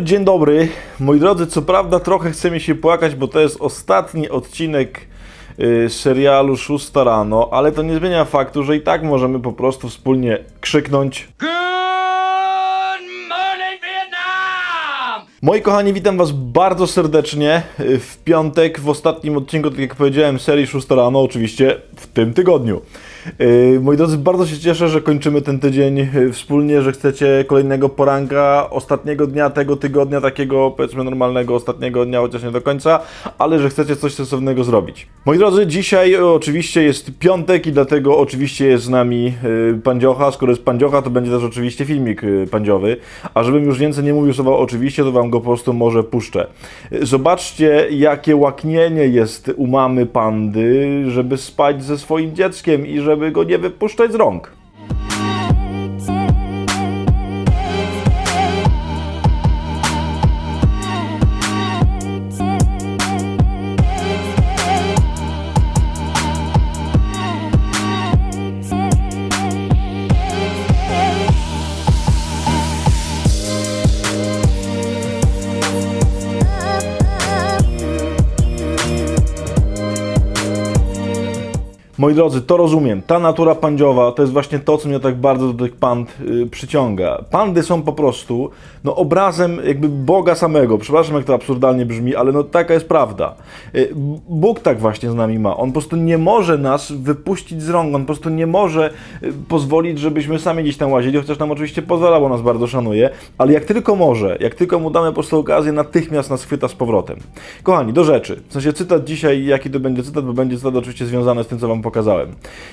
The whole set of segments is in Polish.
Dzień dobry, moi drodzy, co prawda trochę chce mi się płakać, bo to jest ostatni odcinek serialu 6 rano, ale to nie zmienia faktu, że i tak możemy po prostu wspólnie krzyknąć Good morning, Vietnam! Moi kochani, witam was bardzo serdecznie w piątek, w ostatnim odcinku, tak jak powiedziałem, serii 6 rano, oczywiście w tym tygodniu. Moi drodzy, bardzo się cieszę, że kończymy ten tydzień wspólnie, że chcecie kolejnego poranka, ostatniego dnia tego tygodnia, takiego powiedzmy normalnego ostatniego dnia, chociaż nie do końca, ale że chcecie coś sensownego zrobić. Moi drodzy, dzisiaj oczywiście jest piątek i dlatego oczywiście jest z nami Pandziocha. Skoro jest Pandziocha, to będzie też oczywiście filmik pandziowy, a żebym już więcej nie mówił słowa oczywiście, to wam go po prostu może puszczę. Zobaczcie, jakie łaknienie jest u mamy pandy, żeby spać ze swoim dzieckiem i żeby go nie wypuszczać z rąk. Moi drodzy, to rozumiem. Ta natura pandziowa to jest właśnie to, co mnie tak bardzo do tych pand przyciąga. Pandy są po prostu obrazem jakby Boga samego. Przepraszam, jak to absurdalnie brzmi, ale taka jest prawda. Bóg tak właśnie z nami ma. On po prostu nie może nas wypuścić z rąk. On po prostu nie może pozwolić, żebyśmy sami gdzieś tam łazili, chociaż nam oczywiście pozwala, bo nas bardzo szanuje, ale jak tylko może, jak tylko mu damy po prostu okazję, natychmiast nas chwyta z powrotem. Kochani, do rzeczy. W sensie cytat dzisiaj, jaki to będzie cytat, bo będzie cytat oczywiście związany z tym, co wam pokazałem.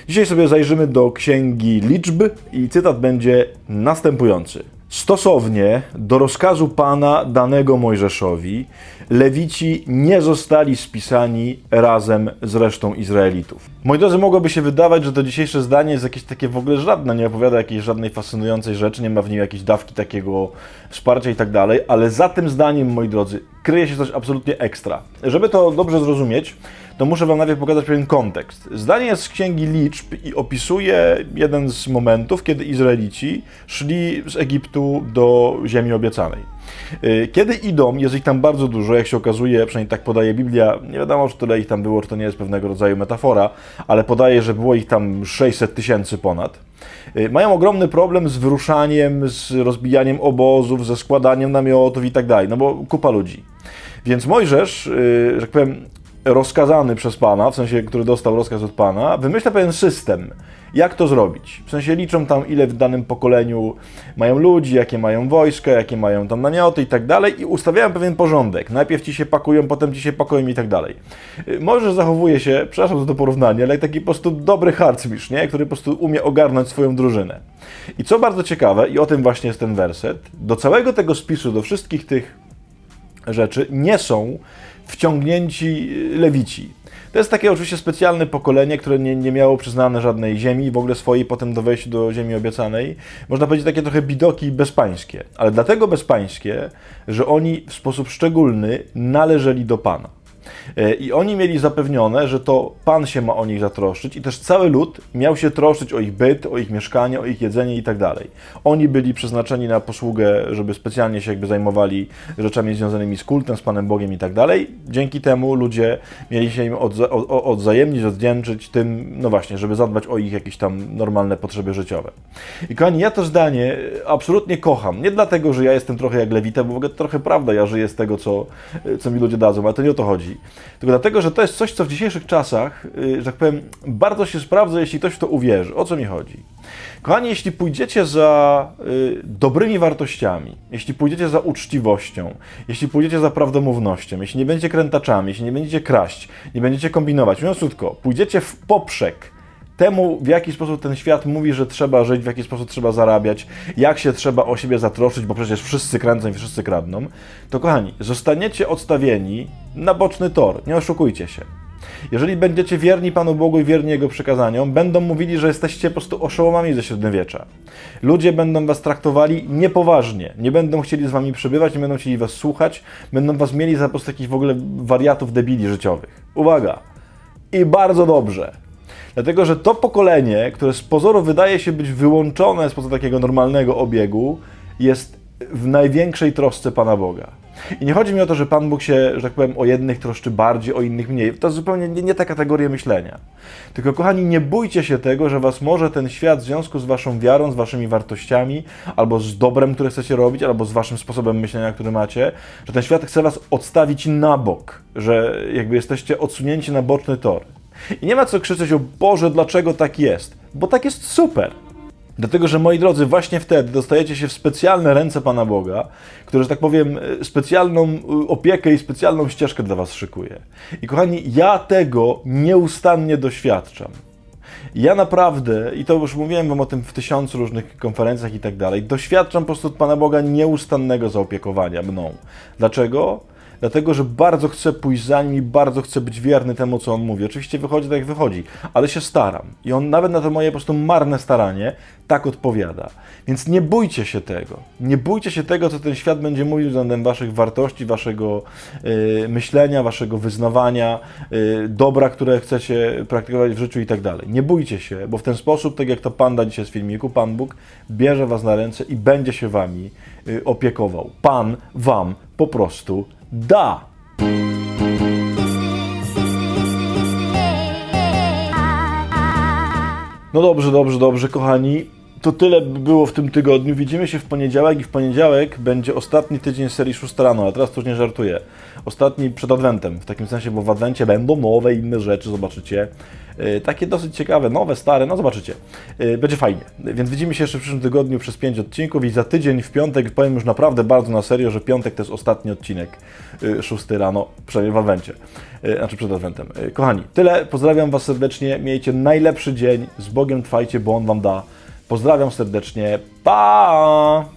Dzisiaj sobie zajrzymy do Księgi Liczb i cytat będzie następujący. Stosownie do rozkazu Pana danego Mojżeszowi, Lewici nie zostali spisani razem z resztą Izraelitów. Moi drodzy, mogłoby się wydawać, że to dzisiejsze zdanie jest jakieś takie w ogóle żadne, nie opowiada jakiejś żadnej fascynującej rzeczy, nie ma w nim jakiejś dawki takiego wsparcia i tak dalej, ale za tym zdaniem, moi drodzy, kryje się coś absolutnie ekstra. Żeby to dobrze zrozumieć, to muszę wam najpierw pokazać pewien kontekst. Zdanie jest z Księgi Liczb i opisuje jeden z momentów, kiedy Izraelici szli z Egiptu do ziemi obiecanej. Kiedy idą, jest ich tam bardzo dużo, jak się okazuje, przynajmniej tak podaje Biblia, nie wiadomo, czy tyle ich tam było, czy to nie jest pewnego rodzaju metafora, ale podaje, że było ich tam 600 000 ponad. Mają ogromny problem z wyruszaniem, z rozbijaniem obozów, ze składaniem namiotów i tak dalej, no bo kupa ludzi. Więc Mojżesz, że tak powiem, rozkazany przez Pana, w sensie, który dostał rozkaz od Pana, wymyśla pewien system, jak to zrobić. W sensie liczą tam, ile w danym pokoleniu mają ludzi, jakie mają wojska, jakie mają tam namioty i tak dalej i ustawiają pewien porządek. Najpierw ci się pakują, potem ci się pakują i tak dalej. Mojżesz zachowuje się, przepraszam za to porównanie, ale jak taki po prostu dobry harcmistrz, nie? Który po prostu umie ogarnąć swoją drużynę. I co bardzo ciekawe, i o tym właśnie jest ten werset, do całego tego spisu, do wszystkich tych rzeczy nie są wciągnięci Lewici. To jest takie oczywiście specjalne pokolenie, które nie miało przyznane żadnej ziemi, w ogóle swojej potem do wejścia do ziemi obiecanej. Można powiedzieć takie trochę bidoki bezpańskie, ale dlatego bezpańskie, że oni w sposób szczególny należeli do Pana. I oni mieli zapewnione, że to Pan się ma o nich zatroszczyć i też cały lud miał się troszczyć o ich byt, o ich mieszkanie, o ich jedzenie i tak dalej. Oni byli przeznaczeni na posługę, żeby specjalnie się jakby zajmowali rzeczami związanymi z kultem, z Panem Bogiem i tak dalej. Dzięki temu ludzie mieli się im odwzajemnić, odwdzięczyć tym, no właśnie, żeby zadbać o ich jakieś tam normalne potrzeby życiowe. I kochani, ja to zdanie absolutnie kocham. Nie dlatego, że ja jestem trochę jak Lewita, bo w ogóle to trochę prawda, ja żyję z tego, co mi ludzie dadzą, ale to nie o to chodzi. Tylko dlatego, że to jest coś, co w dzisiejszych czasach, że tak powiem, bardzo się sprawdza, jeśli ktoś w to uwierzy. O co mi chodzi? Kochani, jeśli pójdziecie za dobrymi wartościami, jeśli pójdziecie za uczciwością, jeśli pójdziecie za prawdomównością, jeśli nie będziecie krętaczami, jeśli nie będziecie kraść, nie będziecie kombinować, mówiąc krótko, pójdziecie w poprzek temu, w jaki sposób ten świat mówi, że trzeba żyć, w jaki sposób trzeba zarabiać, jak się trzeba o siebie zatroszczyć, bo przecież wszyscy kręcą i wszyscy kradną, to kochani, zostaniecie odstawieni na boczny tor, nie oszukujcie się. Jeżeli będziecie wierni Panu Bogu i wierni Jego przykazaniom, będą mówili, że jesteście po prostu oszołomami ze średniowiecza. Ludzie będą was traktowali niepoważnie, nie będą chcieli z wami przebywać, nie będą chcieli was słuchać, będą was mieli za po prostu takich w ogóle wariatów, debili życiowych. Uwaga! I bardzo dobrze. Dlatego, że to pokolenie, które z pozoru wydaje się być wyłączone spoza takiego normalnego obiegu, jest w największej trosce Pana Boga. I nie chodzi mi o to, że Pan Bóg się, że tak powiem, o jednych troszczy bardziej, o innych mniej. To zupełnie nie ta kategoria myślenia. Tylko, kochani, nie bójcie się tego, że was może ten świat w związku z waszą wiarą, z waszymi wartościami, albo z dobrem, które chcecie robić, albo z waszym sposobem myślenia, który macie, że ten świat chce was odstawić na bok, że jakby jesteście odsunięci na boczny tor. I nie ma co krzyczeć o Boże, dlaczego tak jest, bo tak jest super. Dlatego, że moi drodzy, właśnie wtedy dostajecie się w specjalne ręce Pana Boga, który, że tak powiem, specjalną opiekę i specjalną ścieżkę dla was szykuje. I kochani, ja tego nieustannie doświadczam. Ja naprawdę, i to już mówiłem wam o tym w 1000 różnych konferencjach i tak dalej, doświadczam po prostu od Pana Boga nieustannego zaopiekowania mną. Dlaczego? Dlatego, że bardzo chcę pójść za nim i bardzo chcę być wierny temu, co on mówi. Oczywiście wychodzi tak, jak wychodzi, ale się staram. I on nawet na to moje po prostu marne staranie tak odpowiada. Więc nie bójcie się tego. Nie bójcie się tego, co ten świat będzie mówił względem waszych wartości, waszego myślenia, waszego wyznawania, dobra, które chcecie praktykować w życiu i tak dalej. Nie bójcie się, bo w ten sposób, tak jak to Pan da dzisiaj z filmiku, Pan Bóg bierze was na ręce i będzie się wami opiekował. Pan wam po prostu da. No dobrze, kochani. To tyle by było w tym tygodniu. Widzimy się w poniedziałek i w poniedziałek będzie ostatni tydzień serii 6 rano, a teraz to już nie żartuję. Ostatni przed Adwentem, w takim sensie, bo w Adwencie będą nowe, inne rzeczy, zobaczycie. Takie dosyć ciekawe, nowe, stare, no zobaczycie. Będzie fajnie. Więc widzimy się jeszcze w przyszłym tygodniu przez 5 odcinków i za tydzień w piątek powiem już naprawdę bardzo na serio, że piątek to jest ostatni odcinek 6 rano, przynajmniej w Adwencie. Znaczy przed Adwentem. Kochani, tyle. Pozdrawiam was serdecznie. Miejcie najlepszy dzień. Z Bogiem trwajcie, bo On wam da. Pozdrawiam serdecznie. Pa!